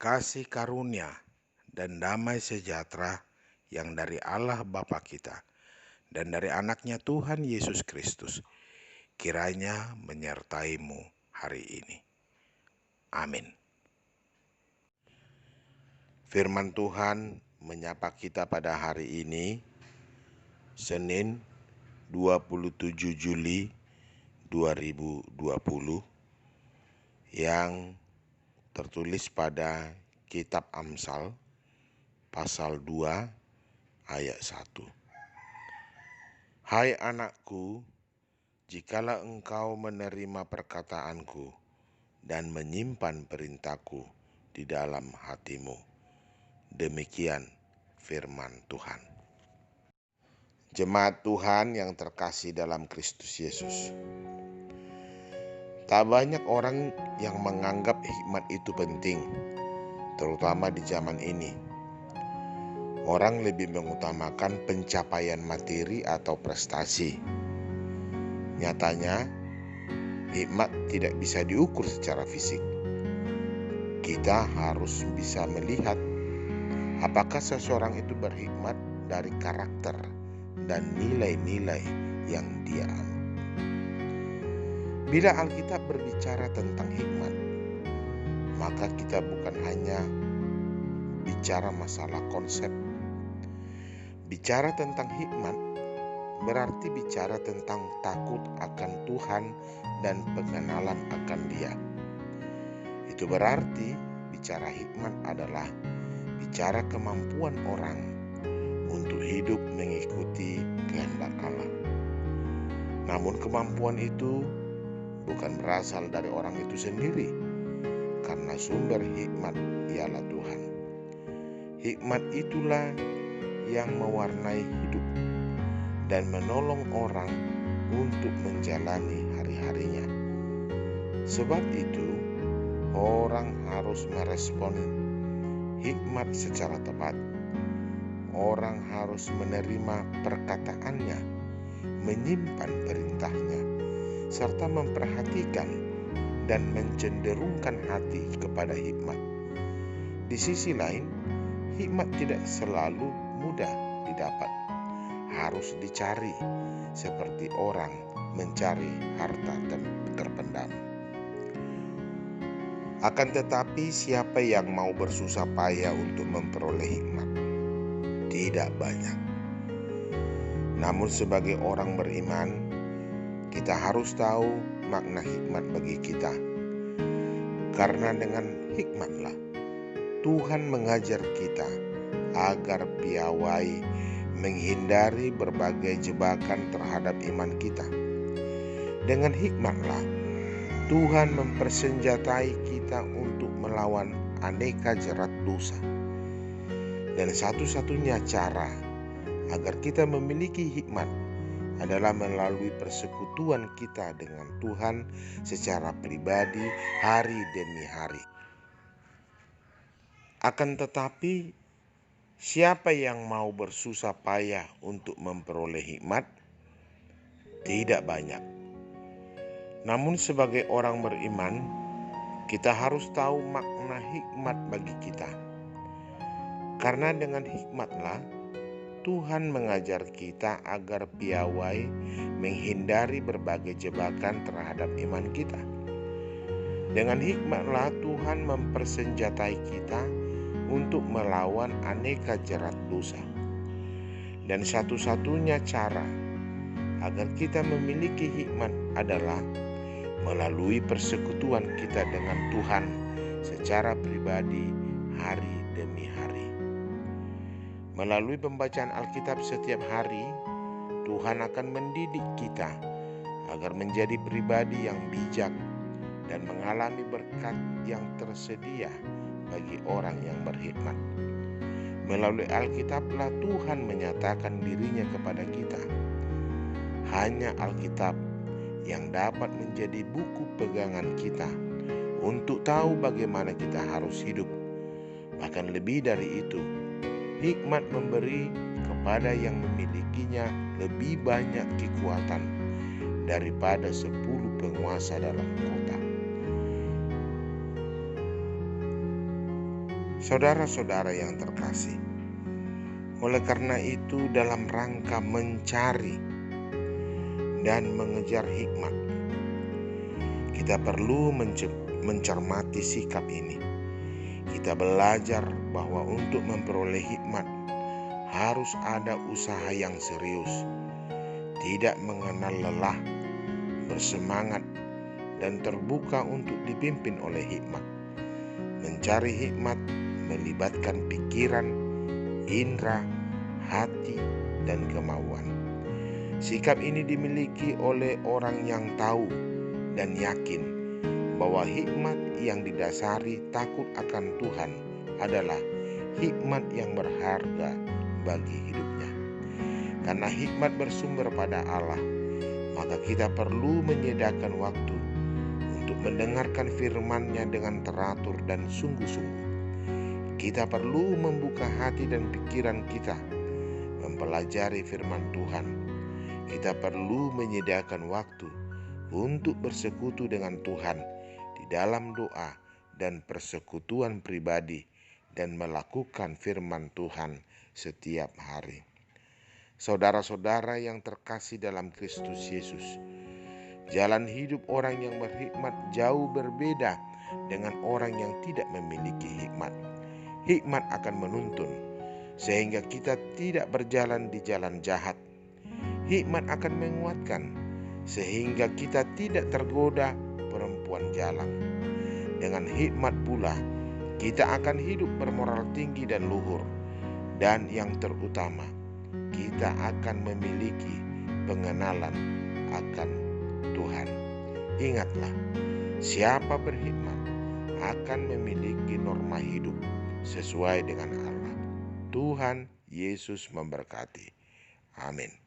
kasih karunia dan damai sejahtera yang dari Allah Bapa kita dan dari anaknya Tuhan Yesus Kristus kiranya menyertaimu hari ini. Amin. Firman Tuhan menyapa kita pada hari ini, Senin 27 Juli 2020, yang tertulis pada Kitab Amsal pasal 2 ayat 1. Hai anakku, jikalau engkau menerima perkataanku dan menyimpan perintahku di dalam hatimu. Demikian firman Tuhan. Jemaat Tuhan yang terkasih dalam Kristus Yesus, tak banyak orang yang menganggap hikmat itu penting, terutama di zaman ini. Orang lebih mengutamakan pencapaian materi atau prestasi. Nyatanya, hikmat tidak bisa diukur secara fisik. Kita harus bisa melihat apakah seseorang itu berhikmat dari karakter dan nilai-nilai yang dia anut. Bila Alkitab berbicara tentang hikmat, maka kita bukan hanya bicara masalah konsep. Bicara tentang hikmat berarti bicara tentang takut akan Tuhan dan pengenalan akan Dia. Itu berarti bicara hikmat adalah bicara kemampuan orang untuk hidup mengikuti kehendak Allah. Namun kemampuan itu bukan berasal dari orang itu sendiri, karena sumber hikmat ialah Tuhan. Hikmat itulah yang mewarnai hidup dan menolong orang untuk menjalani hari-harinya. Sebab itu, orang harus merespon hikmat secara tepat. Orang harus menerima perkataannya, menyimpan perintahnya, serta memperhatikan dan mencenderungkan hati kepada hikmat. Di sisi lain, hikmat tidak selalu mudah didapat. Harus dicari seperti orang mencari harta terpendam. Akan tetapi siapa yang mau bersusah payah untuk memperoleh hikmat? Tidak banyak. Namun sebagai orang beriman, kita harus tahu makna hikmat bagi kita. Karena dengan hikmatlah Tuhan mengajar kita agar piawai menghindari berbagai jebakan terhadap iman kita. Dengan hikmatlah Tuhan mempersenjatai kita untuk melawan aneka jerat dosa. Dan satu-satunya cara agar kita memiliki hikmat adalah melalui persekutuan kita dengan Tuhan secara pribadi hari demi hari. Akan tetapi, siapa yang mau bersusah payah untuk memperoleh hikmat? Tidak banyak. Namun sebagai orang beriman, kita harus tahu makna hikmat bagi kita. Karena dengan hikmatlah Tuhan mengajar kita agar piawai menghindari berbagai jebakan terhadap iman kita. Dengan hikmatlah Tuhan mempersenjatai kita untuk melawan aneka jerat dosa. Dan satu-satunya cara agar kita memiliki hikmat adalah melalui persekutuan kita dengan Tuhan secara pribadi hari demi hari. Melalui pembacaan Alkitab setiap hari, Tuhan akan mendidik kita agar menjadi pribadi yang bijak dan mengalami berkat yang tersedia bagi orang yang berhikmat. Melalui Alkitablah Tuhan menyatakan dirinya kepada kita. Hanya Alkitab yang dapat menjadi buku pegangan kita untuk tahu bagaimana kita harus hidup. Bahkan lebih dari itu, hikmat memberi kepada yang memilikinya lebih banyak kekuatan daripada 10 penguasa dalam kota. Saudara-saudara yang terkasih, oleh karena itu dalam rangka mencari dan mengejar hikmat, kita perlu mencermati sikap ini. Kita belajar bahwa untuk memperoleh hikmat harus ada usaha yang serius, tidak mengenal lelah, bersemangat, dan terbuka untuk dipimpin oleh hikmat. Mencari hikmat melibatkan pikiran, indera, hati, dan kemauan. Sikap ini dimiliki oleh orang yang tahu dan yakin bahwa hikmat yang didasari takut akan Tuhan adalah hikmat yang berharga bagi hidupnya. Karena hikmat bersumber pada Allah, maka kita perlu menyediakan waktu untuk mendengarkan firman-Nya dengan teratur dan sungguh-sungguh. Kita perlu membuka hati dan pikiran kita mempelajari firman Tuhan. Kita perlu menyediakan waktu untuk bersekutu dengan Tuhan di dalam doa dan persekutuan pribadi dan melakukan firman Tuhan setiap hari. Saudara-saudara yang terkasih dalam Kristus Yesus, jalan hidup orang yang berhikmat jauh berbeda dengan orang yang tidak memiliki hikmat. Hikmat akan menuntun sehingga kita tidak berjalan di jalan jahat. Hikmat akan menguatkan sehingga kita tidak tergoda perempuan jalan. Dengan hikmat pula kita akan hidup bermoral tinggi dan luhur. Dan yang terutama, kita akan memiliki pengenalan akan Tuhan. Ingatlah, siapa berhikmat akan memiliki norma hidup sesuai dengan Allah. Tuhan Yesus memberkati. Amin.